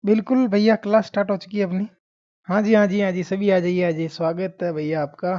बिल्कुल भैया, class start हो चुकी है अपनी। हाँ जी, हाँ जी, हाँ जी, सभी आ जाइए, आ जाइए, स्वागत है भैया आपका।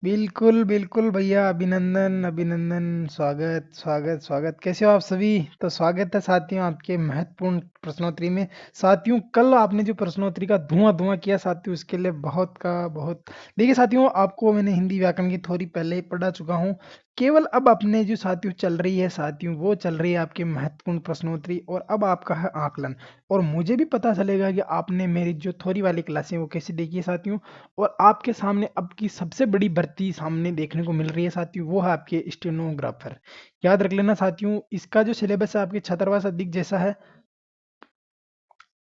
बिल्कुल बिल्कुल भैया, अभिनंदन अभिनंदन, स्वागत स्वागत स्वागत। कैसे हो आप सभी? तो स्वागत है साथियों आपके महत्वपूर्ण प्रश्नोत्तरी में। साथियों, कल आपने जो प्रश्नोत्तरी का धुआं धुआं किया साथियों, उसके लिए बहुत का बहुत। देखिए साथियों, आपको मैंने हिंदी व्याकरण की थोड़ी पहले ही पढ़ा चुका हूँ। केवल अब अपने जो साथियों चल रही है साथियों, वो चल रही है आपके महत्वपूर्ण प्रश्नोत्तरी, और अब आपका है आकलन। और मुझे भी पता चलेगा कि आपने मेरी जो थोड़ी वाली क्लासें वो कैसे देखी है साथियों। और आपके सामने अब की सबसे बड़ी भर्ती सामने देखने को मिल रही है साथियों, वो है आपके स्टेनोग्राफर। याद रख लेना साथियों, इसका जो सिलेबस है आपके छात्रावास अधिक जैसा है।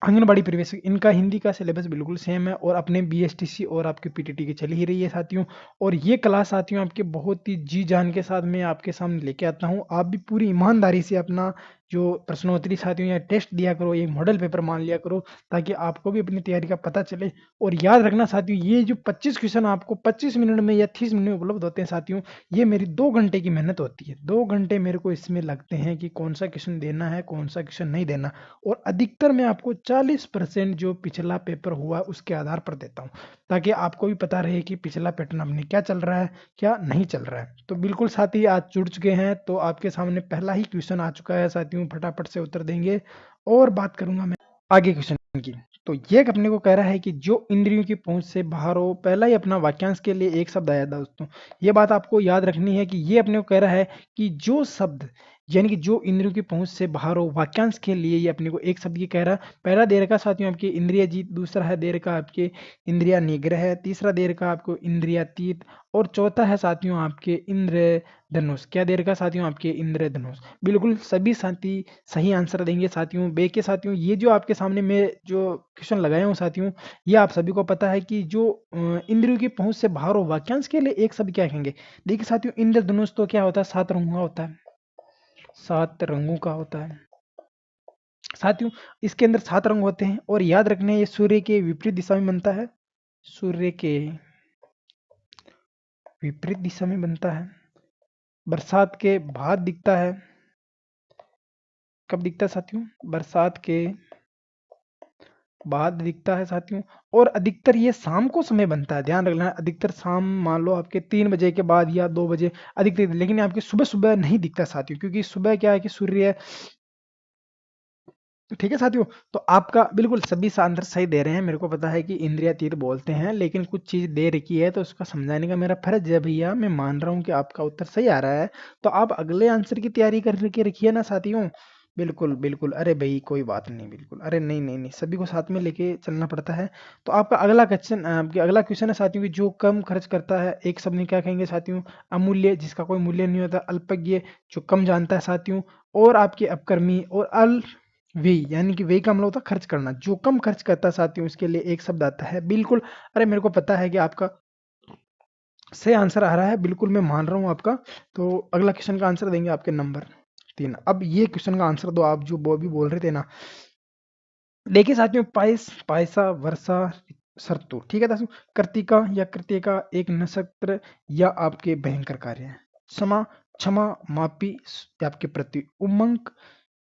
आंगनबाड़ी परिवेश इनका हिंदी का सिलेबस बिल्कुल सेम है, और अपने बीएसटीसी और आपके पीटीटी की चली ही रही है साथियों। और ये क्लास साथियों आपके बहुत ही जी जान के साथ मैं आपके सामने लेके आता हूँ। आप भी पूरी ईमानदारी से अपना जो प्रश्नोत्तरी साथियों या टेस्ट दिया करो, ये मॉडल पेपर मान लिया करो, ताकि आपको भी अपनी तैयारी का पता चले। और याद रखना साथियों, ये जो 25 क्वेश्चन आपको 25 मिनट में या 30 मिनट में उपलब्ध होते हैं साथियों, ये मेरी 2 घंटे की मेहनत होती है। 2 घंटे मेरे को इसमें लगते हैं कि कौन सा क्वेश्चन देना है, कौन सा क्वेश्चन नहीं देना। और अधिकतर मैं आपको 40% जो पिछला पेपर हुआ उसके आधार पर देता हूँ, ताकि आपको भी पता रहे कि पिछला पैटर्न अपने क्या चल रहा है, क्या नहीं चल रहा है। तो बिल्कुल साथी आज जुड़ चुके हैं, तो आपके सामने पहला ही क्वेश्चन आ चुका है साथियों, फटाफट से उत्तर देंगे। और बात करूंगा मैं आगे क्वेश्चन की। तो ये अपने को कह रहा है कि जो इंद्रियों की पहुंच से बाहर हो, पहला ही अपना वाक्यांश के लिए एक शब्द आया था दोस्तों। ये बात आपको याद रखनी है कि ये अपने को कह रहा है कि जो शब्द, यानी कि जो इंद्रियों की पहुंच से बाहर हो, वाक्यांश के लिए ये अपने को एक शब्द की कह रहा है। पहला दे रखा साथियों आपके इंद्रिय जीत, दूसरा है दे रखा आपके इंद्रिया निग्रह, तीसरा दे रखा आपको इंद्रियातीत, और चौथा है साथियों आपके इंद्र धनुष। क्या दे रखा साथियों? आपके इंद्र धनुष। बिल्कुल सभी साथी सही आंसर देंगे साथियों। बे के साथियों, ये जो आपके सामने मैं जो क्वेश्चन लगाया हूँ साथियों, ये आप सभी को पता है कि जो इंद्रियों की पहुंच से बाहर हो, वाक्यांश के लिए एक शब्द क्या कहेंगे? देखिए साथियों, इंद्र धनुष तो क्या होता है? 7 रंगों का होता है। 7 रंगों का होता है साथियों। इसके अंदर 7 रंग होते हैं, और याद रखने ये सूर्य के विपरीत दिशा में बनता है। सूर्य के विपरीत दिशा में बनता है। बरसात के बाद दिखता है। कब दिखता है साथियों? बरसात के बाद दिखता है साथियों। और अधिकतर ये शाम को समय बनता है, ध्यान रखना। अधिकतर शाम, मान लो आपके 3 बजे के बाद या 2 बजे अधिकतर, लेकिन आपके सुबह सुबह नहीं दिखता साथियों, क्योंकि सुबह क्या है कि सूर्य, ठीक है साथियों। तो आपका बिल्कुल सभी आंसर सही दे रहे हैं। मेरे को पता है कि इंद्रिया तीर बोलते हैं, लेकिन कुछ चीज दे रखी है तो उसका समझाने का मेरा फर्ज है भैया। मैं मान रहा हूँ कि आपका उत्तर सही आ रहा है, तो आप अगले आंसर की तैयारी करके रखिए ना साथियों। बिल्कुल बिल्कुल, अरे भाई कोई बात नहीं, बिल्कुल, अरे नहीं नहीं नहीं, सभी को साथ में लेके चलना पड़ता है। तो आपका अगला क्वेश्चन, अगला क्वेश्चन है साथियों कि जो कम खर्च करता है, एक शब्द में क्या कहेंगे साथियों? अमूल्य, जिसका कोई मूल्य नहीं होता। अल्पज्ञ, जो कम जानता है साथियों। और आपके अपकर्मी, और अल वे, यानी कि वे का मतलब होता है खर्च करना। जो कम खर्च करता है साथियों, उसके लिए एक शब्द आता है। बिल्कुल, अरे मेरे को पता है कि आपका सही आंसर आ रहा है, बिल्कुल मैं मान रहा हूँ आपका। तो अगला क्वेश्चन का आंसर देंगे आपके नंबर 3। अब ये क्वेश्चन का आंसर दो आप, जो वो भी बोल रहे थे ना। देखिए साथियों, पाइस, पायसा, वर्षा, सरतु, ठीक है दोस्तों। कृतिका या कृतिका एक नक्षत्र या आपके भयंकर कार्य है। क्षमा, क्षमा, मापी, आपके प्रति उमंग,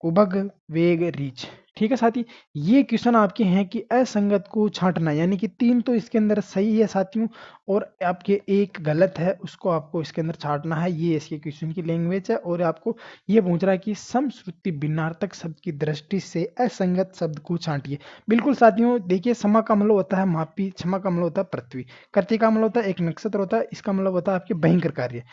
उभग, वेग, रीच, ठीक है साथी। ये क्वेश्चन आपके हैं कि असंगत को छांटना, यानी कि 3 तो इसके अंदर सही है साथियों, और आपके एक गलत है, उसको आपको इसके अंदर छांटना है। ये इसके क्वेश्चन की लैंग्वेज है। और आपको ये पूछ रहा है कि समश्रुति भिन्नार्थक शब्द की दृष्टि से असंगत शब्द को छांटिए। बिल्कुल साथियों, देखिए, समा का मतलब होता है मापी, क्षमा का मतलब होता है पृथ्वी, कृति का मतलब होता है एक नक्षत्र होता है, इसका मतलब होता है आपके भयंकर कार्य,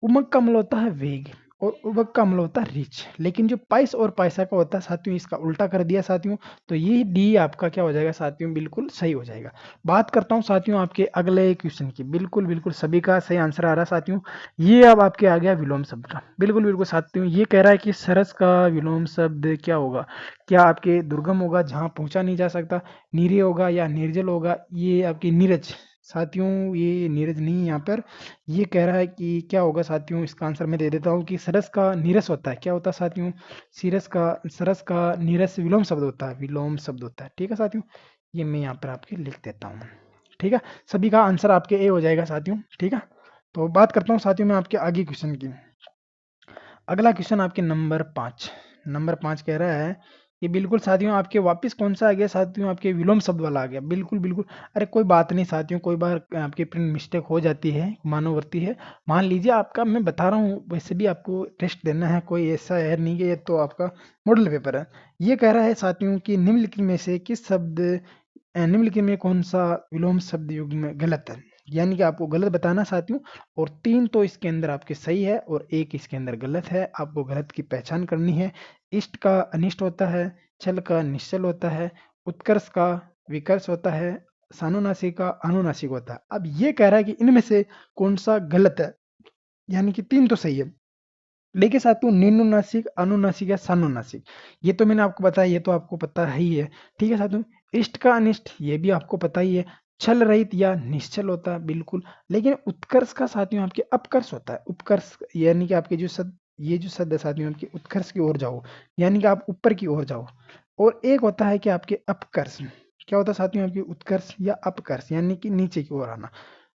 उमक का मतलब होता है वेग, और उबक का मतलब होता है रीच। लेकिन जो पाइस और पाइसा का होता है साथियों, इसका उल्टा कर दिया साथियों। तो ये डी आपका क्या हो जाएगा साथियों? बिल्कुल सही हो जाएगा। बात करता हूँ साथियों आपके अगले क्वेश्चन की। बिल्कुल बिल्कुल सभी का सही आंसर आ रहा है साथियों। ये अब आपके आ गया विलोम शब्द का। बिल्कुल बिल्कुल साथियों, ये कह रहा है कि सरस का विलोम शब्द क्या होगा? क्या आपके दुर्गम होगा, जहाँ पहुंचा नहीं जा सकता? नीरे होगा या निर्जल होगा? ये आपकी नीरज साथियों, ये नीरज नहीं है यहाँ पर। ये कह रहा है कि क्या होगा साथियों? इसका आंसर मैं दे देता हूँ कि सरस का नीरस होता है। क्या होता है साथियों? सरस का नीरस विलोम शब्द होता है, विलोम शब्द होता है, ठीक है साथियों। ये मैं यहाँ पर आपके लिख देता हूँ, ठीक है। सभी का आंसर आपके ए हो जाएगा साथियों, ठीक है। तो बात करता हूँ साथियों मैं आपके आगे क्वेश्चन की। अगला क्वेश्चन आपके नंबर 5। नंबर 5 कह रहा है कि बिल्कुल साथियों आपके वापस कौन सा आ गया साथियों, आपके विलोम शब्द वाला आ गया। बिल्कुल, बिल्कुल। अरे कोई बात नहीं साथियों, कोई बार आपकी प्रिंट मिस्टेक हो जाती है, मानववर्ती है। मान लीजिए आपका, मैं बता रहा हूँ, वैसे भी आपको टेस्ट देना है, कोई ऐसा है नहीं कि ये तो आपका मॉडल पेपर है। ये कह रहा है साथियों कि निम्नलिखित में से किस शब्द निम्नलिखित में कौन सा विलोम शब्द युग्म में गलत है। यानी कि आपको गलत बताना साथियों, और 3 तो इसके अंदर आपके सही है और 1 इसके अंदर गलत है। आपको गलत की पहचान करनी है। इष्ट का अनिष्ट होता है, छल का निश्चल होता है, उत्कर्ष का विकर्ष होता है, सानुनासिक का अनुनासिक होता है। अब ये कह रहा है कि इनमें से कौन सा गलत है, यानी कि 3 तो सही है। देखिए साथियों, निन्नुनासिक, अनुनासिक या सानुनासिक, ये तो मैंने आपको बताया, ये तो आपको पता ही है। ठीक है साथियों, इष्ट का अनिष्ट ये भी आपको पता ही है। छल रहित या निश्चल होता है, बिल्कुल। लेकिन उत्कर्ष का साथियों आपके अपकर्ष होता है। उपकर्ष यानी कि आपके जो शब्द, ये जो शब्द है साथियों आपके उत्कर्ष की ओर जाओ, यानी कि आप ऊपर की ओर जाओ। और एक होता है कि आपके अपकर्ष, क्या होता है साथियों आपकी उत्कर्ष या अपकर्ष, यानी कि नीचे की ओर आना।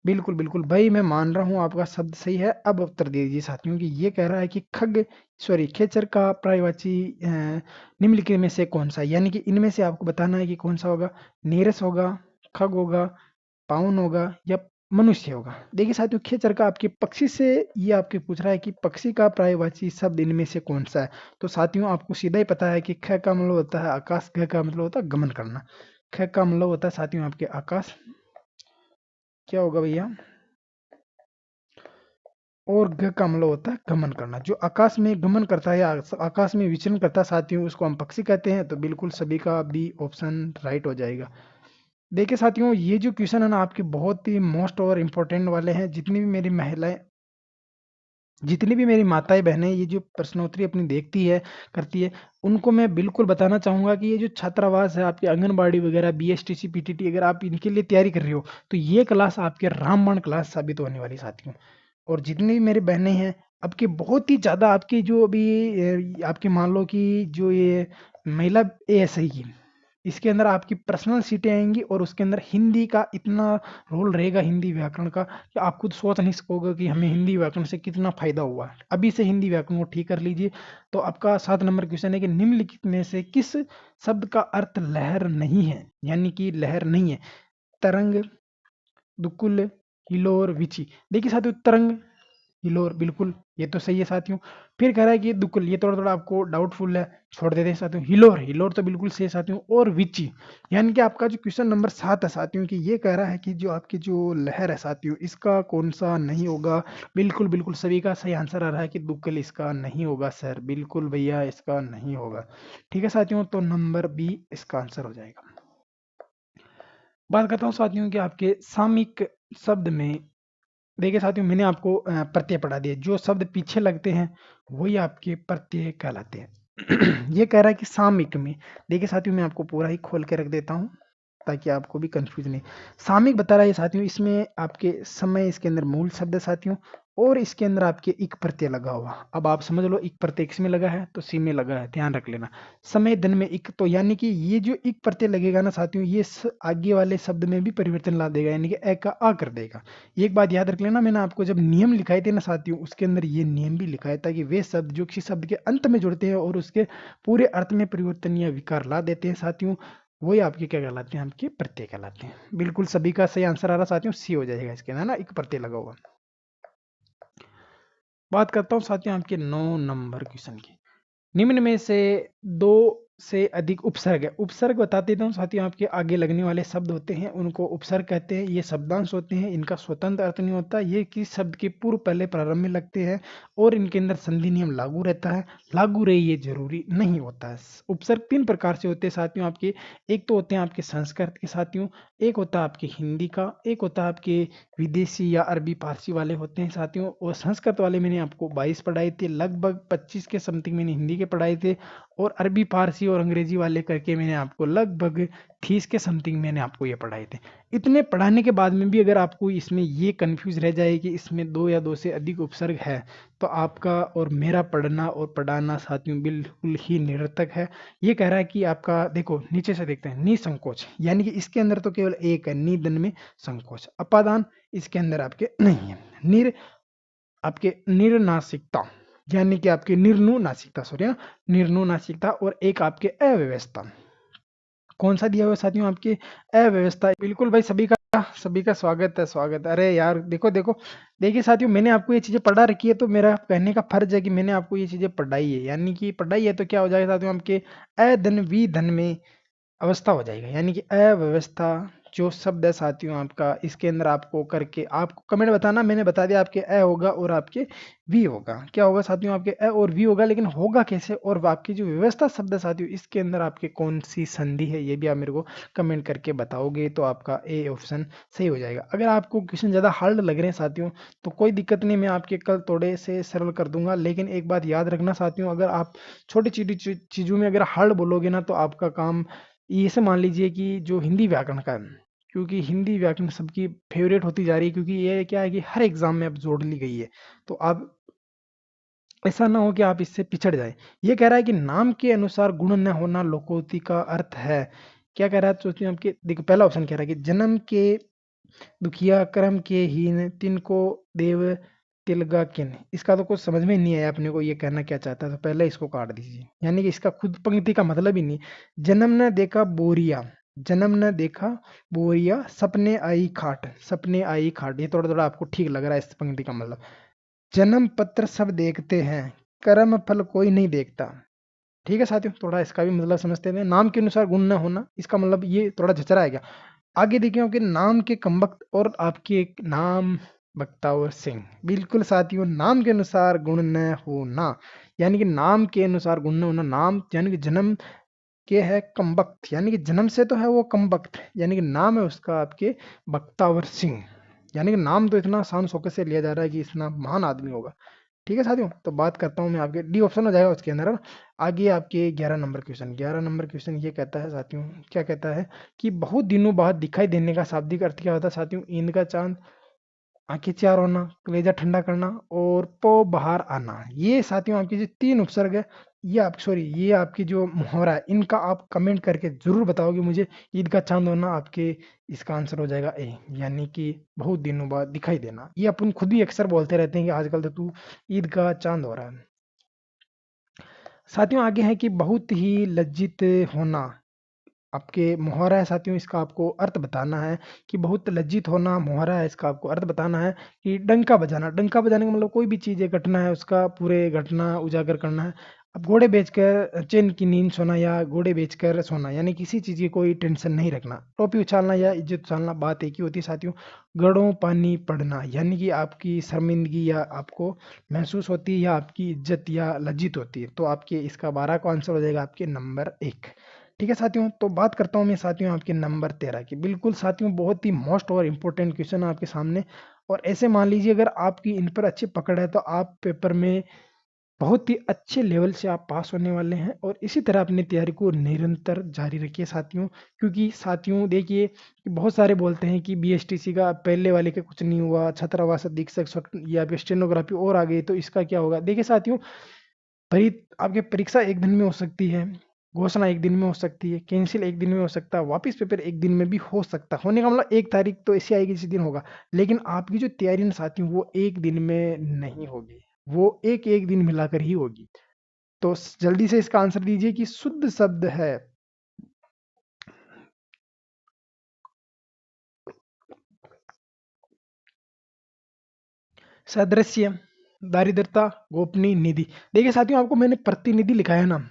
बिल्कुल, बिल्कुल भाई, मैं मान रहा हूँ आपका शब्द सही है। अब उत्तर दे दीजिए साथियों कि ये कह रहा है कि खेचर का पर्यायवाची निम्नलिखित में से कौन सा है? यानी कि इनमें से आपको बताना है कि कौन सा होगा। नीरस होगा, खग होगा, पाउन होगा या मनुष्य होगा। देखिए साथियों, खेचर का आपके पक्षी से ये आपके पूछ रहा है कि पक्षी का पर्यायवाची शब्द इनमें से कौन सा है। तो साथियों आपको सीधा ही पता है कि ख का मतलब होता है आकाश, घ का मतलब होता है गमन करना। ख का मतलब होता है साथियों आपके आकाश, क्या होगा भैया, और ग का मतलब होता है गमन करना। जो आकाश में गमन करता है या आकाश में विचरण करता है साथियों, उसको हम पक्षी कहते हैं। तो बिल्कुल सभी का बी ऑप्शन राइट हो जाएगा। देखिए साथियों, ये जो क्वेश्चन है ना आपके बहुत ही मोस्ट और इम्पोर्टेंट वाले हैं। जितनी भी मेरी माताएं बहनें ये जो प्रश्नोत्तरी अपनी देखती है, करती है, उनको मैं बिल्कुल बताना चाहूंगा कि ये जो छात्रावास है आपकी, आंगनबाड़ी वगैरह, बीएसटीसी, पीटीटी, अगर आप इनके लिए तैयारी कर रही हो तो ये क्लास आपके रामबाण क्लास साबित होने वाली साथियों। और जितनी भी मेरी बहनें हैं, आपके बहुत ही ज़्यादा आपकी जो अभी आपके मान लो कि जो ये महिला एएसआई की, इसके अंदर आपकी पर्सनल सीटें आएंगी और उसके अंदर हिंदी का इतना रोल रहेगा, हिंदी व्याकरण का, कि आप खुद सोच नहीं सकोगे कि हमें हिंदी व्याकरण से कितना फायदा हुआ है। अभी से हिंदी व्याकरण को ठीक कर लीजिए। तो आपका 7 नंबर क्वेश्चन है कि निम्नलिखित में से किस शब्द का अर्थ लहर नहीं है, यानी कि लहर नहीं है। तरंग, दुकुल, हिलोर, विची। देखिए साथियों, तरंग, हिलोर, बिल्कुल ये तो सही है साथियों। फिर कह रहा है कि दुकुल, ये थोड़ा थोड़ा आपको डाउटफुल है, छोड़ देते हैं साथियों। हिलोर, हिलोर तो बिल्कुल सही है साथियों। और विची, यानी कि आपका जो क्वेश्चन नंबर 7 है साथियों, कि ये कह रहा है कि जो आपकी जो लहर है साथियों, इसका कौन सा नहीं होगा। बिल्कुल, बिल्कुल सभी का सही आंसर आ रहा है कि दुक्कल इसका नहीं होगा सर। बिल्कुल भैया, इसका नहीं होगा। ठीक है साथियों, तो नंबर बी इसका आंसर हो जाएगा। बात करता हूँ साथियों कि आपके सामयिक शब्द में, देखिए साथियों, मैंने आपको प्रत्यय पढ़ा दिए। जो शब्द पीछे लगते हैं वही आपके प्रत्यय कहलाते हैं। ये कह रहा है कि सामयिक में, देखिए साथियों, मैं आपको पूरा ही खोल के रख देता हूँ ताकि आपको भी कंफ्यूज नहीं। सामयिक बता रहा है साथियों, इसमें आपके समय, इसके अंदर मूल शब्द है साथियों, और इसके अंदर आपके इक प्रत्यय लगा हुआ। अब आप समझ लो, इक प्रत्यय किसमें लगा है, तो सी में लगा है, ध्यान रख लेना। समय धन में इक, तो यानी कि ये जो इक प्रत्यय लगेगा ना साथियों, ये आगे वाले शब्द में भी परिवर्तन ला देगा, यानी कि ए का आ कर देगा। एक बात याद रख लेना, मैंने आपको जब नियम लिखाए थे ना साथियों, उसके अंदर ये नियम भी लिखा है, ताकि वे शब्द जो किसी शब्द के अंत में जुड़ते हैं और उसके पूरे अर्थ में परिवर्तन या विकार ला देते हैं साथियों, वही आपके क्या कहलाते हैं, आपके प्रत्यय कहलाते हैं। बिल्कुल सभी का सही आंसर आ रहा साथियों, सी हो जाएगा इसके अंदर ना, एक प्रत्यय लगा हुआ। बात करता हूँ साथियों आपके 9 नंबर क्वेश्चन की। निम्न में से 2 से अधिक उपसर्ग है। उपसर्ग बता देता हूँ साथियों, आपके आगे लगने वाले शब्द होते हैं उनको उपसर्ग कहते हैं। ये शब्दांश होते हैं, इनका स्वतंत्र अर्थ नहीं होता। ये किस शब्द के पूर्व पहले प्रारंभ में लगते हैं और इनके अंदर संधि नियम लागू रहता है। लागू रहे ये जरूरी नहीं होता है। उपसर्ग 3 प्रकार से होते हैं साथियों आपके। एक तो होते हैं आपके संस्कृत के साथियों, एक होता है आपके हिंदी का, एक होता है आपके विदेशी या अरबी फारसी वाले होते हैं साथियों। और संस्कृत वाले मैंने आपको 22 पढ़ाए थे, लगभग 25 के समथिंग मैंने हिंदी के पढ़ाए थे, और अरबी फारसी और अंग्रेजी वाले करके मैंने आपको लगभग 30 के समथिंग मैंने आपको ये पढ़ाए थे। इतने पढ़ाने के बाद में भी अगर आपको इसमें ये कंफ्यूज रह जाए कि इसमें 2 या 2 से अधिक उपसर्ग है, तो आपका और मेरा पढ़ना और पढ़ाना साथियों बिल्कुल ही निरर्थक है। ये कह रहा है कि आपका, देखो नीचे से देखते हैं, निसंकोच, यानी कि इसके अंदर तो केवल एक है, निधन में संकोच। अपादान इसके अंदर आपके नहीं है। निर आपके निर्नासिकता, यानी कि आपकी निर्नुनासिकता, सॉरी निर्नुनासिकता, और एक आपके अव्यवस्था। कौन सा दिया हुआ है साथियों? आपकी अव्यवस्था। बिल्कुल भाई, सभी का स्वागत है, स्वागत है। अरे यार देखो देखो, देखिए साथियों, मैंने आपको ये चीजें पढ़ा रखी है, तो मेरा कहने का फर्ज है कि मैंने आपको ये चीजें पढ़ाई है, यानी कि पढ़ाई है, तो क्या हो जाएगा साथियों, आपके अधन विधन में अवस्था हो जाएगा, यानी कि अव्यवस्था जो शब्द है साथियों आपका, इसके अंदर आपको करके आपको कमेंट बताना। मैंने बता दिया, आपके अ होगा और आपके वी होगा। क्या होगा साथियों? आपके अ और वी होगा, लेकिन होगा कैसे? और आपकी जो व्यवस्था शब्द है साथियों, इसके अंदर आपके कौन सी संधि है, ये भी आप मेरे को कमेंट करके बताओगे, तो आपका ए ऑप्शन सही हो जाएगा। अगर आपको क्वेश्चन ज़्यादा हार्ड लग रहे हैं साथियों, तो कोई दिक्कत नहीं, मैं आपके कल थोड़े से सरल कर दूंगा। लेकिन एक बात याद रखना साथियों, अगर आप छोटी छोटी चीज़ों में अगर हार्ड बोलोगे ना, तो आपका काम ये से मान लीजिए कि जो हिंदी व्याकरण का है, क्योंकि हिंदी व्याकरण सबकी फेवरेट होती जा रही है, क्योंकि ये क्या है कि हर एग्जाम में अब जोड़ ली गई है, तो अब ऐसा ना हो कि आप इससे पिछड़ जाए। ये कह रहा है कि नाम के अनुसार गुण न होना लोकोक्ति का अर्थ है। क्या कह रहा है सोचिए आपके, देखो पहला ऑप्शन कह रहा है कि जन्म के दुखिया कर्म के हीन तिनको देव तिलगा किन। इसका तो कुछ समझ में नहीं आया अपने को, ये कहना क्या चाहता है, तो पहले इसको काट दीजिए, यानी कि इसका खुद पंक्ति का मतलब ही नहीं। जन्म न देखा बोरिया, जन्म न देखा बोरिया, सपने आई खाट, सपने आई खाट, ये थोड़ा थोड़ा आपको ठीक लग रहा है इस पंक्ति का मतलब। जन्म पत्र सब देखते हैं, कर्म फल कोई नहीं देखता। ठीक है साथियों, थोड़ा इसका भी मतलब समझते हैं। नाम के अनुसार गुण न होना, इसका मतलब ये थोड़ा झचरा है क्या? आगे देखिए, आपके नाम के कमबख्त और आपके एक नाम बख्ता और सिंह। बिल्कुल साथियों, नाम के अनुसार गुण न होना, यानी कि नाम के अनुसार गुण न होना, नाम यानी कि जन्म के है कमबख्त, यानी कि जन्म से तो है वो कमबख्त, यानी कि नाम है उसका आपके बख्तावर सिंह, यानी कि नाम तो इतना शान शौकत से लिया जा रहा है कि इतना महान आदमी होगा। ठीक है साथियों, तो बात करता हूँ मैं, आपके डी ऑप्शन हो जाएगा उसके अंदर। आगे आपके 11 नंबर क्वेश्चन, 11 नंबर क्वेश्चन ये कहता है साथियों, क्या कहता है कि बहुत दिनों बाद दिखाई देने का शाब्दिक अर्थ क्या होता है साथियों? ईंद का चांद, आंखें चार होना, कलेजा ठंडा करना, और पो बाहर आना। ये साथियों आपकी जो तीन उपसर्ग है, ये आप सॉरी ये आपकी जो मुहावरा है, इनका आप कमेंट करके जरूर बताओगे मुझे। ईद का चांद होना आपके इसका आंसर हो जाएगा ए, यानी कि बहुत दिनों बाद दिखाई देना। ये अपन खुद भी अक्सर बोलते रहते हैं कि आजकल तो तू ईद का चांद हो रहा है। साथियों आगे है कि बहुत ही लज्जित होना, आपके मुहावरा है साथियों, इसका आपको अर्थ बताना है कि बहुत लज्जित होना मुहावरा है, इसका आपको अर्थ बताना है कि डंका बजाना, डंका बजाने का मतलब कोई भी चीज़ है, घटना है, उसका पूरे घटना उजागर करना है। अब घोड़े बेचकर चैन की नींद सोना, या घोड़े बेचकर सोना, यानी किसी चीज़ की कोई टेंशन नहीं रखना। टोपी उछालना या इज्जत उछालना, बात एक ही होती है साथियों। गड़ों पानी पड़ना, यानी कि आपकी शर्मिंदगी या आपको महसूस होती है, या आपकी इज्जत या लज्जित होती है, तो आपके इसका 12 का आंसर हो जाएगा आपके नंबर 1। ठीक है साथियों, तो बात करता हूँ मैं साथियों आपके नंबर 13 की। बिल्कुल साथियों, बहुत ही मोस्ट और इम्पोर्टेंट क्वेश्चन है आपके सामने, और ऐसे मान लीजिए अगर आपकी इन पर अच्छी पकड़ है, तो आप पेपर में बहुत ही अच्छे लेवल से आप पास होने वाले हैं। और इसी तरह अपनी तैयारी को निरंतर जारी रखिए साथियों, क्योंकि साथियों देखिए कि बहुत सारे बोलते हैं कि बीएसटीसी का पहले वाले का कुछ नहीं हुआ, छात्रावास अधीक्षक या फिर स्टेनोग्राफी और आ गई, तो इसका क्या होगा? देखिए साथियों, परी आपकी परीक्षा एक दिन में हो सकती है, घोषणा एक दिन में हो सकती है, कैंसिल एक दिन में हो सकता है, वापस पेपर एक दिन में भी हो सकता है। होने का मतलब एक तारीख तो ऐसी आएगी जिस दिन होगा, लेकिन आपकी जो तैयारी ना साथियों, वो एक दिन में नहीं होगी, वो एक एक दिन मिलाकर ही होगी। तो जल्दी से इसका आंसर दीजिए कि शुद्ध शब्द है। सदृश्य, दारिद्रता, गोपनीय निधि। देखिए साथियों, आपको मैंने प्रतिनिधि लिखा है ना,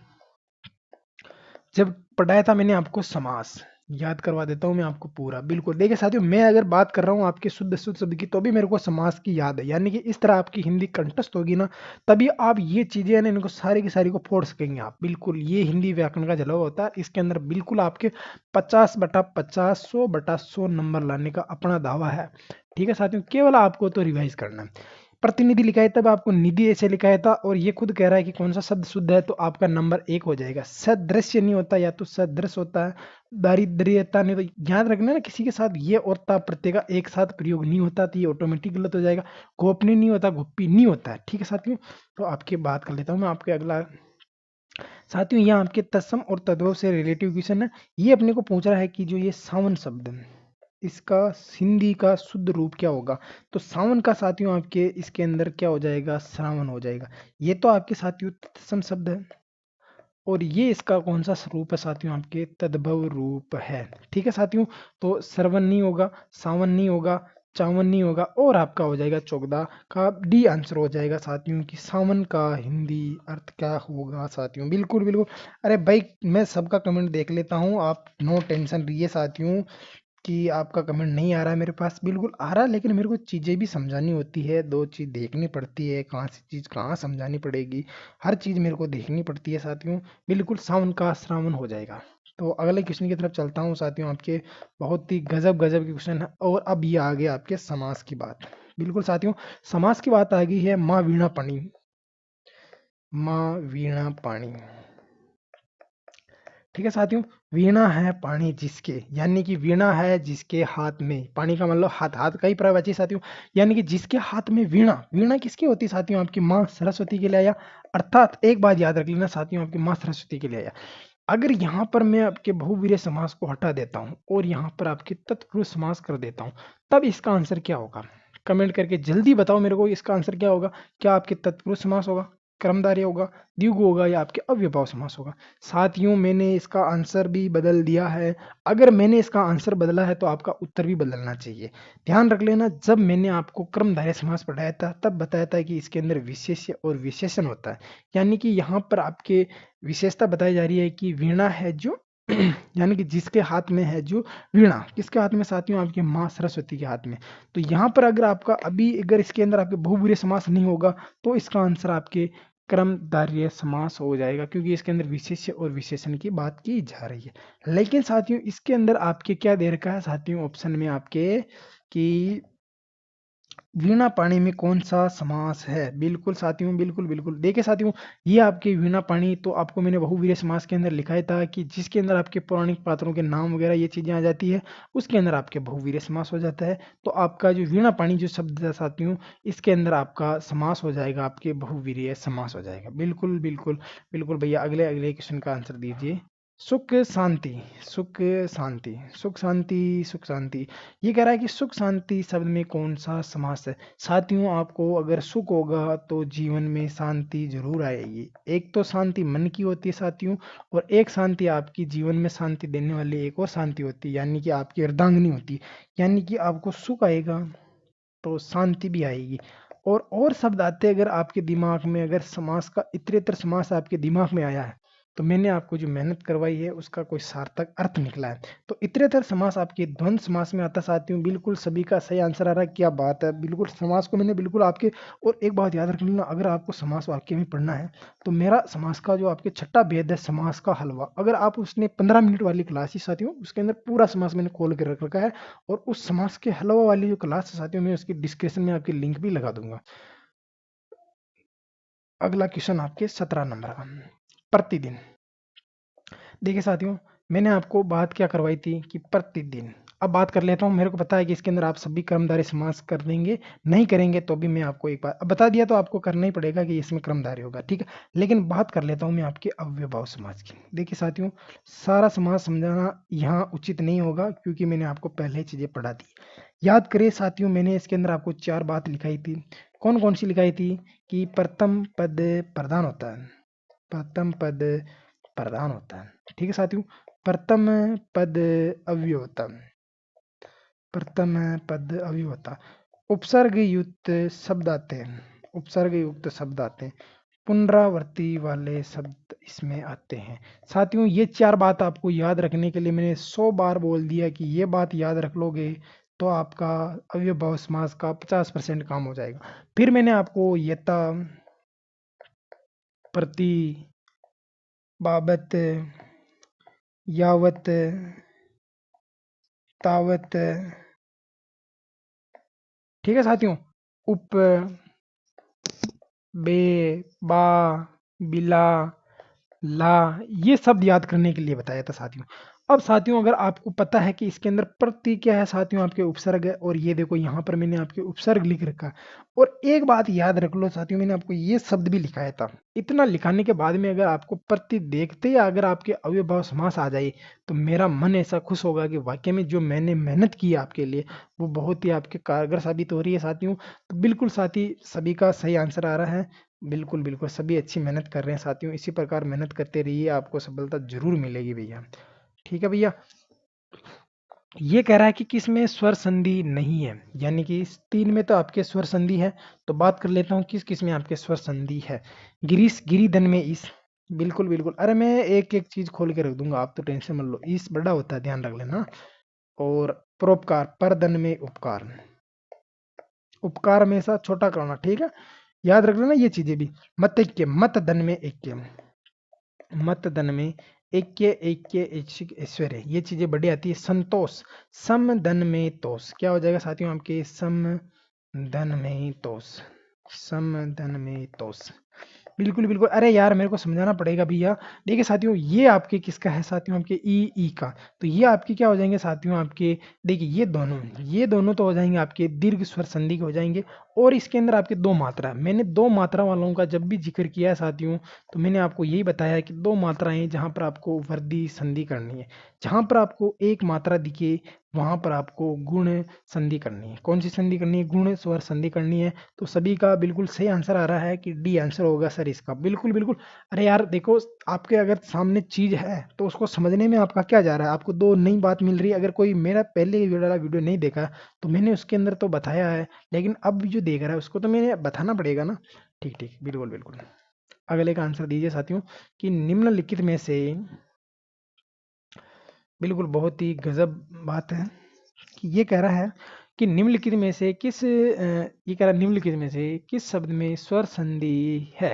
जब पढ़ाया था मैंने आपको समास, याद करवा देता हूँ मैं आपको पूरा। बिल्कुल देखिए साथियों, मैं अगर बात कर रहा हूँ आपके शुद्ध शुद्ध शब्द की, तो भी मेरे को समास की याद है, यानी कि इस तरह आपकी हिंदी कंठस्थ होगी ना, तभी आप ये चीजें है ना, इनको सारी की सारी को फोड़ सकेंगे आप। बिल्कुल ये हिंदी व्याकरण का जलवा होता है, इसके अंदर बिल्कुल आपके 50/50, 100/100 नंबर लाने का अपना दावा है। ठीक है साथियों, केवल आपको तो रिवाइज करना है। प्रतिनिधि लिखा है तब आपको निधि ऐसे लिखा था, और ये खुद कह रहा है कि कौन सा शब्द शुद्ध है, तो आपका नंबर 1 हो जाएगा। सदृश्य नहीं होता, या तो सदृश होता है। दारिद्र्यता नहीं, तो ध्यान रखना ना, किसी के साथ ये और ता प्रत्यय का एक साथ प्रयोग नहीं होता, तो ये ऑटोमेटिक गलत हो जाएगा। गोपनीय नहीं होता, गोपी नहीं होता है। ठीक है साथियों, तो आपकी बात कर लेता हूँ मैं आपके अगला। साथियों यहाँ आपके तत्सम और तद्भव से रिलेटिव क्वेश्चन है। ये अपने को पूछ रहा है कि जो ये सावन शब्द है, इसका हिंदी का शुद्ध रूप क्या होगा? तो सावन का साथियों आपके इसके अंदर क्या हो जाएगा? श्रावण हो जाएगा। ये तो आपके साथियों तत्सम शब्द है और ये इसका कौन सा रूप है साथियों? आपके तद्भव रूप है। ठीक है साथियों, तो श्रवण नहीं होगा, सावन नहीं होगा, चावन नहीं होगा और आपका हो जाएगा 14 का डी आंसर हो जाएगा साथियों कि सावन का हिंदी अर्थ क्या होगा साथियों? बिल्कुल बिल्कुल। अरे भाई मैं सबका कमेंट देख लेता हूँ, आप नो टेंशन रहिए साथियों कि आपका कमेंट नहीं आ रहा है मेरे पास, बिल्कुल आ रहा है, लेकिन मेरे को चीज़ें भी समझानी होती है, दो चीज़ देखनी पड़ती है, कहाँ से चीज़ कहाँ समझानी पड़ेगी, हर चीज़ मेरे को देखनी पड़ती है साथियों। बिल्कुल सावन का श्रावण हो जाएगा। तो अगले क्वेश्चन की तरफ चलता हूँ साथियों, आपके बहुत ही गजब गजब के क्वेश्चन है और अब ये आ गया आपके समास की बात। बिल्कुल साथियों, समास की बात आ गई है माँ वीणा पाणी। माँ वीणा पाणी, ठीक है साथियों, वीणा है पानी जिसके, यानी कि वीणा है जिसके हाथ में, पानी का मतलब हाथ, हाथ का ही प्रवचन साथियों, यानी कि जिसके हाथ में वीणा, वीणा किसकी होती है साथियों? आपकी माँ सरस्वती के लिए आया। अर्थात एक बात याद रख लेना साथियों, आपकी माँ सरस्वती के लिए आया। अगर यहाँ पर मैं आपके बहुवीर्य समास को हटा देता हूँ और यहाँ पर आपके तत्पुरुष समास कर देता हूँ, तब इसका आंसर क्या होगा? कमेंट करके जल्दी बताओ मेरे को, इसका आंसर क्या होगा? क्या आपके तत्पुरुष समास होगा, कर्मधारय होगा, द्विगु होगा या आपके अव्ययभाव समास होगा? साथियों मैंने इसका आंसर भी बदल दिया है। अगर मैंने इसका आंसर बदला है तो आपका उत्तर भी बदलना चाहिए। ध्यान रख लेना, जब मैंने आपको क्रमधारय समास पढ़ाया था तब बताया था कि इसके अंदर विशेष्य और विशेषण होता है, यानी कि यहाँ पर आपके विशेषता बताई जा रही है कि वीणा है जो यानी कि जिसके हाथ में है जो वीणा, किसके हाथ में साथियों? आपकी माँ सरस्वती के हाथ में। तो यहाँ पर अगर आपका अभी अगर इसके अंदर आपके बहुवीर्य समास नहीं होगा तो इसका आंसर आपके क्रमधारय समास हो जाएगा, क्योंकि इसके अंदर विशेष्य और विशेषण की बात की जा रही है। लेकिन साथियों इसके अंदर आपके क्या दे रखा है साथियों ऑप्शन में आपके कि वीणा पानी में कौन सा समास है? बिल्कुल साथियों, बिल्कुल बिल्कुल। देखिए साथियों, ये आपके वीणा पानी तो आपको मैंने बहुवीर्य समास के अंदर लिखा ही था कि जिसके अंदर आपके पौराणिक पात्रों के नाम वगैरह ये चीजें आ जाती है, उसके अंदर आपके बहुवीर्य समास हो जाता है। तो आपका जो वीणा पानी जो शब्द है साथियों, इसके अंदर आपका समास हो जाएगा, आपके बहुवीर्य समास हो जाएगा। बिल्कुल बिल्कुल बिल्कुल भैया, अगले अगले क्वेश्चन का आंसर दीजिए। सुख शांति, सुख शांति, सुख शांति, सुख शांति, ये कह रहा है कि सुख शांति शब्द में कौन सा समास है? साथियों आपको अगर सुख होगा तो जीवन में शांति जरूर आएगी। एक तो शांति मन की होती है साथियों, और एक शांति आपकी जीवन में शांति देने वाली एक और शांति होती है, यानी कि आपकी अर्धांगिनी होती है। यानी कि आपको सुख आएगा तो शांति भी आएगी। और शब्द आते अगर आपके दिमाग में, अगर समास का इतरेतर समास आपके दिमाग में आया है तो मैंने आपको जो मेहनत करवाई है उसका कोई सार्थक अर्थ निकला है। तो इतरेतर समास आपके द्वंद्व समास में आता साथियों। बिल्कुल सभी का सही आंसर आ रहा है, क्या बात है। बिल्कुल समास को मैंने बिल्कुल आपके, और एक बात याद रख लेना, अगर आपको समास वाक्य में पढ़ना है तो मेरा समास का जो आपके छठा भेद है समास का हलवा, अगर आप उसने 15 मिनट वाली क्लास ही साथियों, उसके अंदर पूरा समास मैंने खोल के रख रखा है, और उस समास के हलवा वाली जो क्लास है साथियों, मैं उसकी डिस्क्रिप्शन में आपकी लिंक भी लगा दूंगा। अगला क्वेश्चन आपके 17 नंबर का, प्रतिदिन। देखिए साथियों, मैंने आपको बात क्या करवाई थी कि प्रतिदिन। अब बात कर लेता हूँ, मेरे को पता है कि इसके अंदर आप सभी कर्मधारय समास कर देंगे, नहीं करेंगे तो भी मैं आपको एक बार अब बता दिया तो आपको करना ही पड़ेगा कि इसमें कर्मधारय होगा, ठीक है। लेकिन बात कर लेता हूँ मैं आपके अव्ययभाव समास की। देखिए साथियों, सारा समास समझाना यहाँ उचित नहीं होगा क्योंकि मैंने आपको पहले ही चीजें पढ़ा दी। याद करिए साथियों, मैंने इसके अंदर आपको 4 बात लिखाई थी। कौन कौन सी लिखाई थी? कि प्रथम पद प्रधान होता है, प्रथम पद प्रधान होता है, ठीक है साथियों। प्रथम पद अव्यय होता है, प्रथम पद अव्यय होता। उपसर्ग युक्त शब्द आते हैं, उपसर्ग युक्त शब्द आते हैं, पुनरावृत्ति वाले शब्द इसमें आते हैं। साथियों ये 4 बात आपको याद रखने के लिए मैंने 100 बार बोल दिया कि ये बात याद रख लोगे तो आपका अव्ययभाव समास का 50% काम हो जाएगा। फिर मैंने आपको यथा, प्रति, बाबत, यावत, तावत, ठीक है साथियों, उप, बे, बा, बिला, ला, ये शब्द याद करने के लिए बताया था साथियों। अब साथियों अगर आपको पता है कि इसके अंदर प्रति क्या है साथियों, आपके उपसर्ग है, और ये देखो यहाँ पर मैंने आपके उपसर्ग लिख रखा है। और एक बात याद रख लो साथियों, मैंने आपको ये शब्द भी लिखाया था। इतना लिखाने के बाद में अगर आपको प्रति देखते ही अगर आपके अव्ययभाव समास आ जाए तो मेरा मन ऐसा खुश होगा कि वाकई में जो मैंने मेहनत की है आपके लिए वो बहुत ही आपके कारगर साबित हो रही है साथियों। तो बिल्कुल साथी, सभी का सही आंसर आ रहा है। बिल्कुल बिल्कुल सभी अच्छी मेहनत कर रहे हैं साथियों, इसी प्रकार मेहनत करते रहिए, आपको सफलता जरूर मिलेगी भैया। ठीक है भैया। ये कह रहा है कि किस में स्वर संधि नहीं है, यानी कि इस तीन में तो आपके स्वर संधि है। तो बात कर लेता हूँ किस किस में आपके स्वर संधि है। गिरीश गिरिधन में इस, बिल्कुल बिल्कुल, अरे मैं एक एक चीज खोल के रख दूंगा, आप तो टेंशन मत लो, इस बड़ा होता है ध्यान रख लेना। और परोपकार, परधन में उपकार, उपकार में सा छोटा कराना, ठीक है, याद रख लेना ये चीजें भी। मत ऐक्य, मत धन में ऐक्य, मत धन में ऐक्य, ऐक्य ऐच्छिक ऐश्वर्य, ये चीजें बड़ी आती है। संतोष, सम धन में तोष, क्या हो जाएगा साथियों आपके, सम धन में तोष, सम धन में तोष। बिल्कुल बिल्कुल, अरे यार मेरे को समझाना पड़ेगा भैया। देखिए साथियों ये आपके किसका है साथियों, आपके ई का। तो ये आपके क्या हो जाएंगे साथियों आपके, देखिए ये दोनों तो हो जाएंगे आपके दीर्घ स्वर संधि के हो जाएंगे। और इसके अंदर आपके दो मात्रा, मैंने दो मात्रा वालों का जब भी जिक्र किया है साथियों, तो मैंने आपको यही बताया है कि दो मात्राएं जहां पर आपको वर्दी संधि करनी है, जहां पर आपको एक मात्रा दिखे वहां पर आपको गुण संधि करनी है। कौन सी संधि करनी है, गुण स्वर संधि करनी है। तो सभी का बिल्कुल सही आंसर आ रहा है कि डी आंसर होगा सर इसका, बिल्कुल बिल्कुल। अरे यार देखो, आपके अगर सामने चीज है तो उसको समझने में आपका क्या जा रहा है, आपको दो नई बात मिल रही है। अगर कोई मेरा पहले वाला वीडियो नहीं देखा तो मैंने उसके अंदर तो बताया है, लेकिन अब जो देख रहा है उसको तो मैंने बताना पड़ेगा ना। ठीक ठीक, बिल्कुल बिल्कुल। अगले का आंसर दीजिए साथियों कि निम्नलिखित में से, बिल्कुल बहुत ही गजब बात है कि ये कह रहा है कि निम्नलिखित में से किस ये कह रहा है निम्नलिखित में से किस शब्द में स्वर संधि है।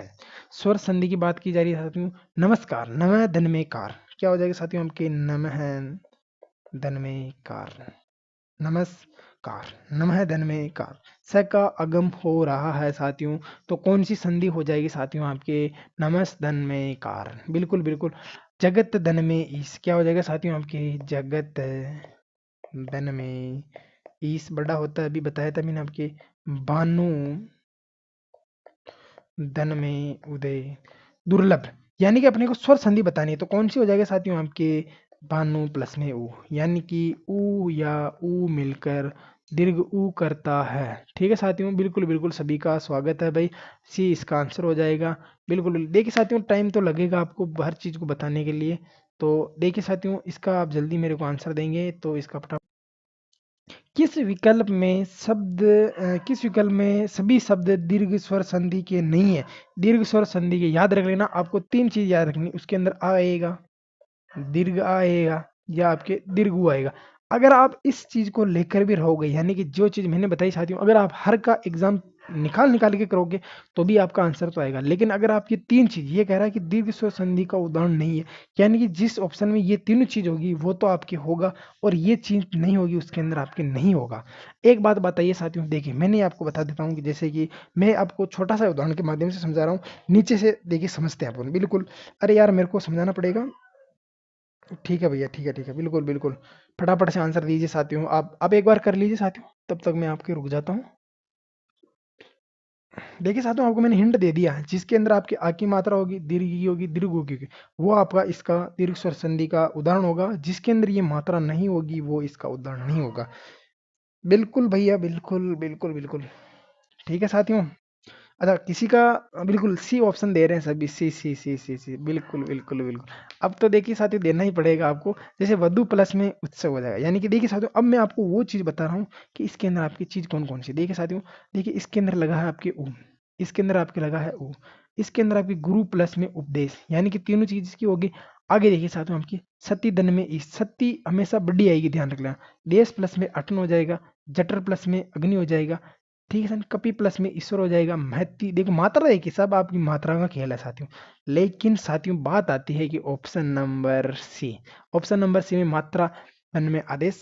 स्वर संधि की बात की जा रही है साथियों। नमस्कार, नमः धन में कार, क्या हो जाएगा साथियों आपके, नमः धन में कार, नमस्कार, नमः धन में कार। स का अगम हो रहा है साथियों, तो कौन सी संधि हो जाएगी साथियों आपके, नमस धन में कार, बिल्कुल बिल्कुल। जगत धन में ईस, क्या हो जाएगा साथियों आपके, जगत धन में ईस बड़ा होता है, अभी बताया था मैंने आपके। भानु धन में उदय, दुर्लभ, यानी कि अपने को स्वर संधि बतानी है तो कौन सी हो जाएगा साथियों आपके, भानु प्लस में ऊ, यानी कि ऊ या ऊ मिलकर दीर्घ ऊ करता है। ठीक है साथियों, बिल्कुल बिल्कुल सभी का स्वागत है भाई। सी इसका आंसर हो जाएगा। बिल्कुल बिल्कुल। देखिए साथियों टाइम तो लगेगा आपको हर चीज को बताने के लिए, तो देखिए साथियों इसका आप जल्दी मेरे को आंसर देंगे तो इसका फटाफट। किस विकल्प में किस विकल्प में सभी शब्द दीर्घ स्वर संधि के नहीं है। दीर्घ स्वर संधि के याद रख लेना, आपको तीन चीज याद रखनी, उसके अंदर आ आएगा, दीर्घ आएगा, या आपके दीर्घ ऊ आएगा। अगर आप इस चीज को लेकर भी रहोगे, यानी कि जो चीज मैंने बताई साथियों, अगर आप हर का एग्जाम निकाल निकाल के करोगे तो भी आपका आंसर तो आएगा। लेकिन अगर आप ये तीन चीज, ये कह रहा है कि दीर्घ स्वर संधि का उदाहरण नहीं है, यानी कि जिस ऑप्शन में ये तीनों चीज होगी वो तो आपके होगा, और ये चीज नहीं होगी उसके अंदर आपके नहीं होगा। एक बात बताइए साथियों, देखिए मैंने आपको बता देता हूँ कि जैसे कि मैं आपको छोटा सा उदाहरण के माध्यम से समझा रहा हूँ, नीचे से देखिए समझते हैं अपन, बिल्कुल। अरे यार मेरे को समझाना पड़ेगा। ठीक है भैया, ठीक है ठीक है, बिल्कुल बिल्कुल। फटाफट से आंसर दीजिए साथियों, आप एक बार कर लीजिए साथियों, तब तक मैं आपके रुक जाता हूँ। देखिए साथियों आपको मैंने हिंट दे दिया है, जिसके अंदर आपकी आ की मात्रा होगी, दीर्घ की होगी, दीर्घ ऊ की होगी, वो आपका इसका दीर्घ स्वर संधि का उदाहरण होगा। जिसके अंदर ये मात्रा नहीं होगी वो इसका उदाहरण नहीं होगा। बिल्कुल भैया, बिल्कुल बिल्कुल बिल्कुल। ठीक है साथियों। अच्छा किसी का, बिल्कुल सी ऑप्शन दे रहे हैं सभी, सी सी सी सी सी, बिल्कुल बिल्कुल बिल्कुल। अब तो देखिए साथियों देना ही पड़ेगा आपको, जैसे वधु प्लस में उत्सव हो जाएगा। यानी कि देखिए साथियों अब मैं आपको वो चीज बता रहा हूँ कि इसके अंदर आपकी चीज कौन कौन सी, देखिए साथियों, देखिए इसके अंदर लगा है आपके ऊ, इसके अंदर आपके लगा है ऊ, इसके अंदर आपकी गुरु प्लस में उपदेश, यानी कि तीनों चीज इसकी होगी। आगे देखिए साथियों आपकी सती धन में ई, सती हमेशा बड़ी आएगी ध्यान रख लेना। देश प्लस में अटन हो जाएगा, जटर प्लस में अग्नि हो जाएगा, ठीक है सर। कपि प्लस में ईश्वर हो जाएगा। महती, देखो मात्रा है कि सब आपकी मात्रा का खेल है साथियों। लेकिन साथियों बात आती है कि option number C, option number C में मात्रा धन में आदेश,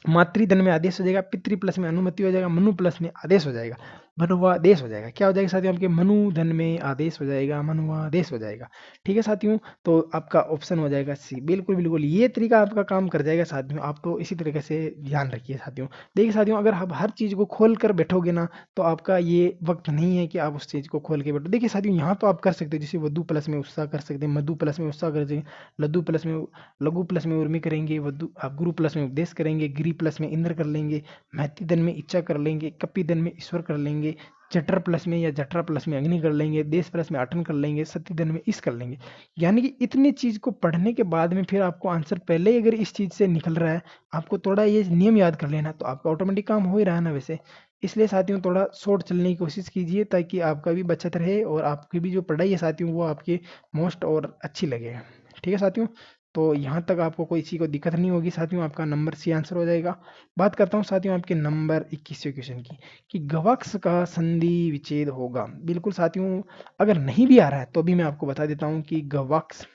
मातृ धन में आदेश हो जाएगा, पितृ प्लस में अनुमति हो जाएगा, मनु प्लस में आदेश हो जाएगा। मनुवादेश हो जाएगा। क्या हो जाएगा साथियों? आपके मनु धन में आदेश हो जाएगा, मनुवादेश हो जाएगा। ठीक है साथियों, तो आपका ऑप्शन हो जाएगा सी। बिल्कुल बिल्कुल ये तरीका आपका काम कर जाएगा साथियों। आप तो इसी तरीके से ध्यान रखिए साथियों। देखिए साथियों, अगर आप हर चीज़ को खोल कर बैठोगे ना, तो आपका ये वक्त नहीं है कि आप उस चीज़ को खोल के बैठो। देखिए साथियों, यहाँ तो आप कर सकते हो, जैसे वधु प्लस में उत्साह कर सकते हैं, मधु प्लस में उत्साह कर सकते हैं, लघु प्लस में उर्मी करेंगे, वधु आप गुरु प्लस में उपदेश करेंगे, गिरी प्लस में इंद्र कर लेंगे, महती दन में इच्छा कर लेंगे, कपि दन में ईश्वर कर लेंगे, जठर प्लस में या जठरा प्लस में अग्नि कर लेंगे, देश प्लस में आठन कर लेंगे, सती दन में इस कर लेंगे। यानी कि इतनी चीज को पढ़ने के बाद में फिर आपको आंसर पहले ही अगर इस चीज से निकल रहा है, आपको थोड़ा ये नियम याद कर लेना, तो आपका ऑटोमेटिक काम हो ही रहा है ना वैसे। इसलिए साथियों थोड़ा शॉर्ट चलने की कोशिश कीजिए, ताकि आपका भी बचत रहे और आपकी भी जो पढ़ाई है साथियों वो आपके मोस्ट और अच्छी लगे। ठीक है साथियों, तो यहाँ तक आपको कोई चीज़ को दिक्कत नहीं होगी साथियों, आपका नंबर सी आंसर हो जाएगा। बात करता हूँ साथियों आपके नंबर 21वें क्वेश्चन की, कि गवाक्स का संधि विच्छेद होगा। बिल्कुल साथियों, अगर नहीं भी आ रहा है तो भी मैं आपको बता देता हूँ कि गवाक्स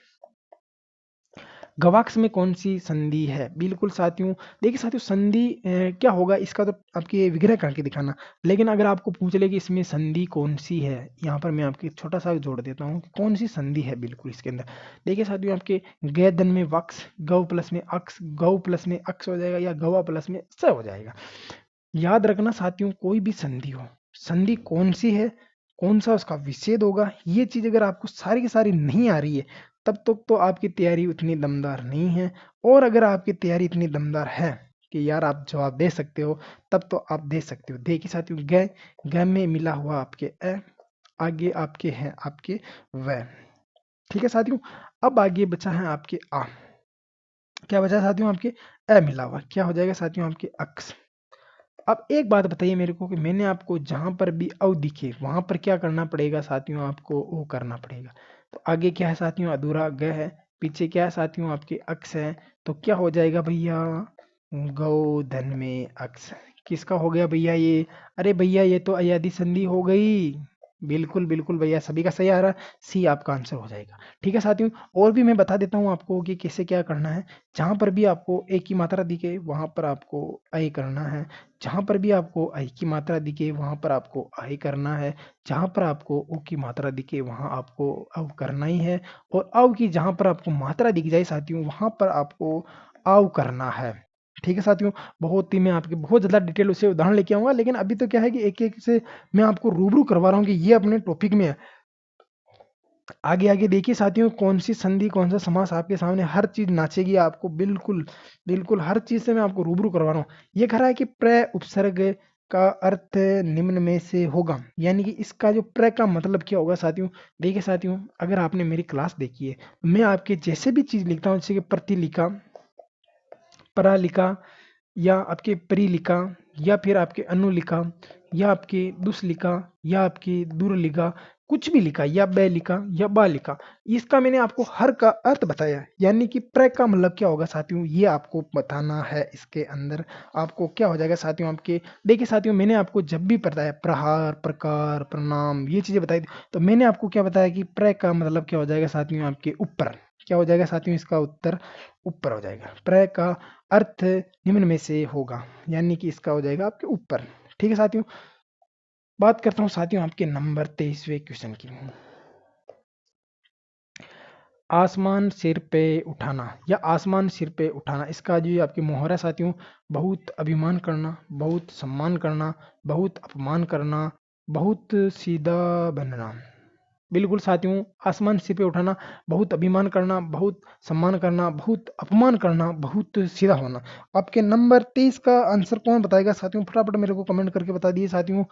गवाक्स में कौन सी संधि है। बिल्कुल साथियों, देखिए साथियों संधि क्या होगा इसका तो आपके विग्रह करके दिखाना, लेकिन अगर आपको पूछ ले कि इसमें संधि कौन सी है, यहाँ पर मैं आपके छोटा सा जोड़ देता हूँ कि कौन सी संधि है बिल्कुल इसके अंदर। देखिए साथियों, आपके गै धन में वक्स, गौ प्लस में अक्स, गौ प्लस में अक्स हो जाएगा, या गवा प्लस में स हो जाएगा। याद रखना साथियों, कोई भी संधि हो, संधि कौन सी है, कौन सा उसका विच्छेद होगा, ये चीज अगर आपको सारी की सारी नहीं आ रही है, तब तक तो आपकी तैयारी उतनी दमदार नहीं है। और अगर आपकी तैयारी इतनी दमदार है कि यार आप जवाब दे सकते हो, तब तो आप दे सकते हो। देखिए साथियों, गै गै में मिला हुआ आपके ए, आगे आपके हैं आपके वै। ठीक है साथियों, अब आगे बचा है आपके आ। क्या बचा है साथियों? आपके ए मिला हुआ, क्या हो जाएगा साथियों? आपके अक्स। अब एक बात बताइए मेरे को, कि मैंने आपको जहां पर भी अव दिखे वहां पर क्या करना पड़ेगा साथियों? आपको वो करना पड़ेगा। तो आगे क्या है साथियों? अधूरा ग है, पीछे क्या है साथियों? आपके अक्स है। तो क्या हो जाएगा भैया? गौ धन में अक्स। किसका हो गया भैया ये? अरे भैया ये तो अयादि संधि हो गई। बिल्कुल बिल्कुल भैया, सभी का सही आ रहा है, सी आपका आंसर हो जाएगा। ठीक है साथियों, और भी मैं बता देता हूँ आपको कि कैसे क्या करना है। जहां पर भी आपको एक की मात्रा दिखे वहां पर आपको ऐ करना है, जहां पर भी आपको आई की मात्रा दिखे वहां पर आपको आई करना है, जहां पर आपको उ की मात्रा दिखे वहां आपको अव करना ही है, और अव की जहां पर आपको मात्रा दिख जाए साथियों वहां पर आपको आव करना है। ठीक है साथियों, बहुत ही मैं आपके बहुत ज़्यादा डिटेल उसे उदाहरण लेके आऊंगा, लेकिन अभी तो क्या है कि एक एक से मैं आपको रूबरू करवा रहा हूँ कि ये अपने टॉपिक में है। आगे आगे देखिए साथियों, कौन सी संधि कौन सा समास आपके सामने हर चीज नाचेगी आपको, बिल्कुल बिल्कुल हर चीज से मैं आपको रूबरू करवा रहा हूँ। ये कह रहा है कि प्र उपसर्ग का अर्थ निम्न में से होगा, यानी कि इसका जो प्र का मतलब क्या होगा साथियों? देखिए साथियों, अगर आपने मेरी क्लास देखी है, मैं आपके जैसे भी चीज लिखता हूँ, जैसे कि प्रतिलिखा, परालिखा, या आपके परिलिखा, या फिर आपके अनुलिखा, या आपके दुष्लिखा, या आपकी दुर्लिखा, कुछ भी लिखा, या बै लिखा या बा लिखा, इसका मैंने आपको हर का अर्थ बताया है। यानी कि प्र का मतलब क्या होगा साथियों, ये आपको बताना है। इसके अंदर आपको क्या हो जाएगा साथियों? आपके देखिए साथियों, मैंने आपको जब भी बताया प्रहार, प्रकार, प्रणाम, ये चीजें बताई थी, तो मैंने आपको क्या बताया कि प्र का मतलब क्या हो जाएगा साथियों? आपके ऊपर। क्या हो जाएगा साथियों? इसका उत्तर ऊपर हो जाएगा। प्र का अर्थ निम्न में से होगा, यानी कि इसका हो जाएगा आपके ऊपर। ठीक है साथियों, बात करता हूँ साथियों आपके नंबर 23वें क्वेश्चन की। आसमान सिर पे उठाना या आसमान सिर पे उठाना, इसका जो ये आपकी मोहरा साथियों, बहुत अभिमान करना, बहुत सम्मान करना, बहुत अपमान करना, बहुत सीधा बनना। बिल्कुल साथियों, आसमान सिर पे उठाना, बहुत अभिमान करना, बहुत सम्मान करना, बहुत अपमान करना, बहुत सीधा होना। आपके नंबर 23 का आंसर कौन बताएगा साथियों? फटाफट मेरे को कमेंट करके बता दिए साथियों।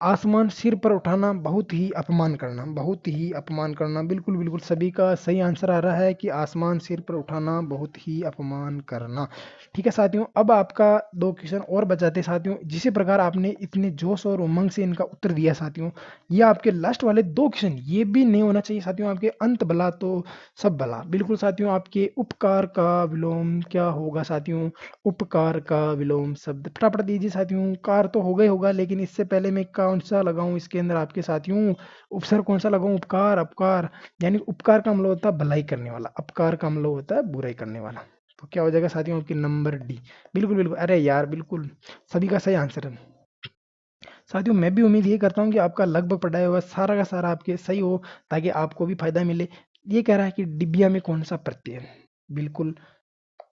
आसमान सिर पर उठाना, बहुत ही अपमान करना, बहुत ही अपमान करना। बिल्कुल बिल्कुल सभी का सही आंसर आ रहा है कि आसमान सिर पर उठाना, बहुत ही अपमान करना। ठीक है साथियों, अब आपका दो क्वेश्चन और बचाते साथियों। जिस प्रकार आपने इतने जोश और उमंग से इनका उत्तर दिया साथियों, ये आपके लास्ट वाले दो क्वेश्चन ये भी नहीं होना चाहिए साथियों। आपके अंत भला तो सब भला। बिल्कुल साथियों, आपके उपकार का विलोम क्या होगा साथियों? उपकार का विलोम शब्द फटाफट दीजिए साथियों। कार तो होगा ही होगा, लेकिन इससे पहले मैं कौन सा लगाऊं इसके अंदर आपके साथियों? उपसर्ग कौन सा लगाऊं? उपकार, अपकार, यानी उपकार का मतलब होता है भलाई करने वाला, अपकार का मतलब होता है बुराई करने वाला। तो क्या हो जाएगा साथियों? आपकी नंबर डी। बिल्कुल बिल्कुल, अरे यार बिल्कुल सभी का सही आंसर है। साथियों मैं भी उम्मीद ये करता हूँ कि आपका लगभग पढ़ाया हुआ सारा का सारा आपके सही हो, ताकि आपको भी फायदा मिले। ये कह रहा है कि डिबिया में कौन सा प्रत्यय है? बिल्कुल,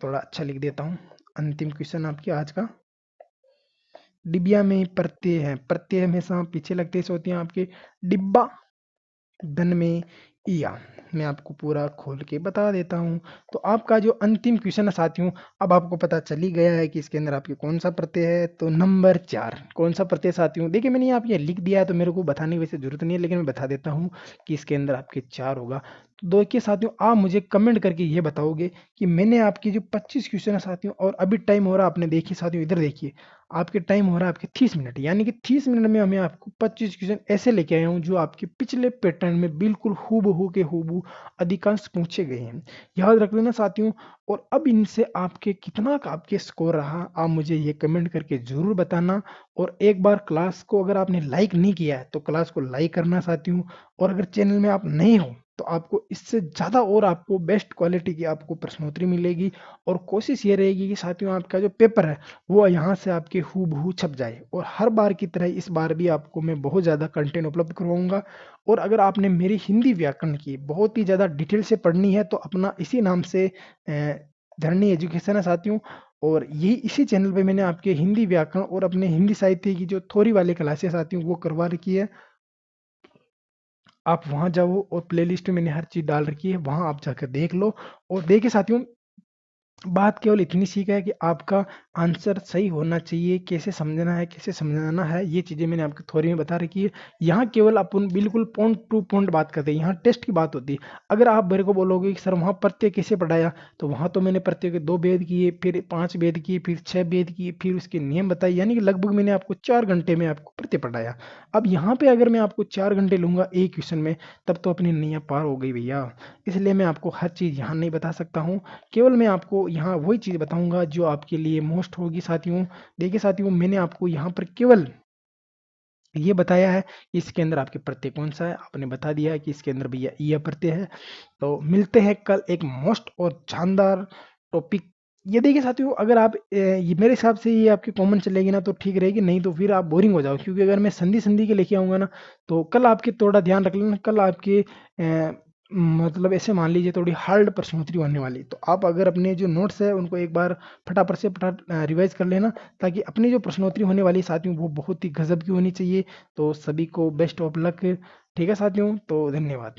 थोड़ा अच्छा लिख देता हूँ। अंतिम क्वेश्चन आपके आज का, डिबिया में प्रत्यय है, प्रत्यय हमेशा पीछे लगते से होती हैं आपके। डिब्बा, धन में इया। मैं आपको पूरा खोल के बता देता हूँ। तो आपका जो अंतिम क्वेश्चन है साथियों, अब आपको पता चल ही गया है कि इसके अंदर आपके कौन सा प्रत्यय है। तो नंबर 4 कौन सा प्रत्यय साथियों, देखिए मैंने यहाँ पे लिख दिया है तो मेरे को बताने की वैसे जरूरत नहीं है, लेकिन मैं बता देता हूँ कि इसके अंदर आपके 4 होगा। तो देखिए साथियों, आप मुझे कमेंट करके ये बताओगे कि मैंने आपकी जो 25 क्वेश्चन है साथियों, और अभी टाइम हो रहा है, आपने देखिए साथियों इधर देखिए, आपके टाइम हो रहा है आपके 30 मिनट, यानी कि 30 मिनट में हमें आपको 25 क्वेश्चन ऐसे लेके आया हूँ जो आपके पिछले पैटर्न में बिल्कुल हूबहू के हूबहू अधिकांश पूछे गए हैं। याद रख लेना साथियों। और अब इनसे आपके कितना का आपके स्कोर रहा, आप मुझे ये कमेंट करके जरूर बताना। और एक बार क्लास को अगर आपने लाइक नहीं किया है तो क्लास को लाइक करना साथियों। और अगर चैनल में आप नए हो तो आपको इससे ज़्यादा और आपको बेस्ट क्वालिटी की आपको प्रश्नोत्तरी मिलेगी। और कोशिश ये रहेगी कि साथियों आपका जो पेपर है वो यहाँ से आपके हूबहू छप जाए। और हर बार की तरह इस बार भी आपको मैं बहुत ज़्यादा कंटेंट उपलब्ध करवाऊंगा। और अगर आपने मेरी हिंदी व्याकरण की बहुत ही ज़्यादा डिटेल से पढ़नी है तो अपना इसी नाम से धरनी एजुकेशन है साथियों। और यही इसी चैनल पे मैंने आपके हिंदी व्याकरण और अपने हिंदी साहित्य की जो थोड़ी वाली क्लासेस आती हैं वो करवा रखी है। आप वहाँ जाओ और प्लेलिस्ट में मैंने हर चीज़ डाल रखी है, वहाँ आप जाकर देख लो। और देखिए साथियों, बात केवल इतनी सी है कि आपका आंसर सही होना चाहिए, कैसे समझना है कैसे समझाना है ये चीज़ें मैंने आपको थ्योरी में बता रखी है। यहाँ केवल अपन बिल्कुल पॉइंट टू पॉइंट बात करते हैं, यहाँ टेस्ट की बात होती है। अगर आप मेरे को बोलोगे कि सर वहाँ प्रत्यय कैसे पढ़ाया, तो वहाँ तो मैंने प्रत्यय के 2 भेद किए, फिर 5 भेद किए, फिर 6 भेद किए, फिर उसके नियम बताए, यानी कि लगभग मैंने आपको 4 घंटे में आपको प्रत्यय पढ़ाया। अब यहाँ पे अगर मैं आपको 4 घंटे लूँगा एक क्वेश्चन में, तब तो अपनी नैया पार हो गई भैया। इसलिए मैं आपको हर चीज़ यहाँ नहीं बता सकता हूँ, केवल मैं आपको यहाँ वही चीज़ बताऊँगा जो आपके लिए मोस्ट होगी साथियों। देखिए साथियों, मैंने आपको यहाँ पर केवल ये बताया है कि इसके अंदर आपके प्रत्यय कौन सा है, आपने बता दिया है कि इसके अंदर भैया ये प्रत्यय है। तो मिलते हैं कल एक मस्त और शानदार टॉपिक। ये देखिए साथियों, अगर आप ये मेरे हिसाब से ये आपकी कॉमन चलेगी ना तो ठीक रहेगी, नहीं तो फिर आप बोरिंग हो जाओ, क्योंकि अगर मैं संधि संधि के लेके आऊँगा ना तो कल आपके थोड़ा ध्यान रख लेना, कल आपके मतलब ऐसे मान लीजिए थोड़ी हार्ड प्रश्नोत्तरी होने वाली। तो आप अगर अपने जो नोट्स है उनको एक बार फटाफट से रिवाइज कर लेना, ताकि अपनी जो प्रश्नोत्तरी होने वाली साथियों वो बहुत ही गजब की होनी चाहिए। तो सभी को बेस्ट ऑफ लक। ठीक है साथियों, तो धन्यवाद।